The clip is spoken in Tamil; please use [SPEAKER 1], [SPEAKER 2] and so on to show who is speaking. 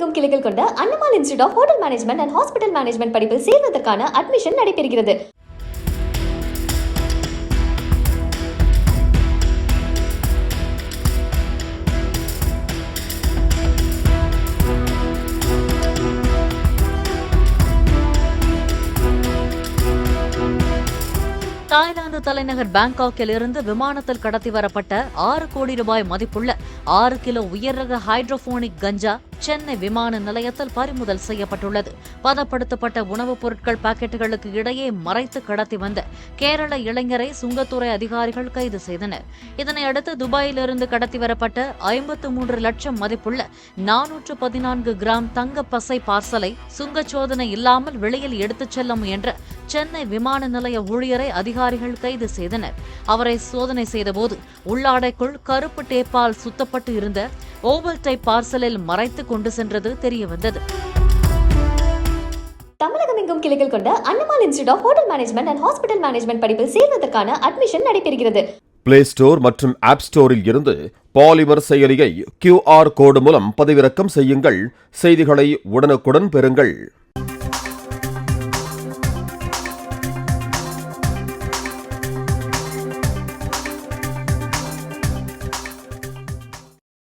[SPEAKER 1] தமிழகமெங்கும் கிளைகள் கொண்ட Annamalai institute of hotel management and hospital management படிப்பில் சேர்வதற்கான அட்மிஷன் நடைபெறுகிறது.
[SPEAKER 2] தாய்லாந்து தலைநகர் பாங்காக்கில் இருந்து விமானத்தில் கடத்தி வரப்பட்ட 6 கோடி ரூபாய் மதிப்புள்ள 6 கிலோ உயர்ரக ஹைட்ரோபோனிக் கஞ்சா சென்னை விமான நிலையத்தில் பறிமுதல் செய்யப்பட்டுள்ளது. பதப்படுத்தப்பட்ட உணவுப் பொருட்கள் பாக்கெட்டுகளுக்கு இடையே மறைத்து கடத்தி வந்த கேரள இளைஞரை சுங்கத்துறை அதிகாரிகள் கைது செய்தனர். இதனையடுத்து துபாயிலிருந்து கடத்தி வரப்பட்ட 53 லட்சம் மதிப்புள்ள 414 கிராம் தங்க பசை பார்சலை சுங்கச்சோதனை இல்லாமல் வெளியில் எடுத்துச் செல்ல முயன்ற சென்னை விமான நிலைய ஊழியரை அதிகாரிகள் கைது செய்தனர். அவரை சோதனை செய்தபோது உள்ளாடைக்குள் கருப்பு டேப்பால் சுத்தப்பட்டு இருந்த ஓவல் டைப் பார்சலில் மறைத்து கொண்டு சென்றது தெரியவந்தது.
[SPEAKER 1] தமிழகமெங்கும் கிளைகள் கொண்ட Annamalai institute of hotel management and hospital management படிப்பில் சேர்வதற்கான அட்மிஷன் நடைபெறுகிறது.
[SPEAKER 3] பிளே ஸ்டோர் மற்றும் ஆப் ஸ்டோரில் இருந்து பாலிமர் செயலியை QR கோடு மூலம் பதிவிறக்கம் செய்யுங்கள். செய்திகளை உடனுக்குடன் பெறுங்கள்.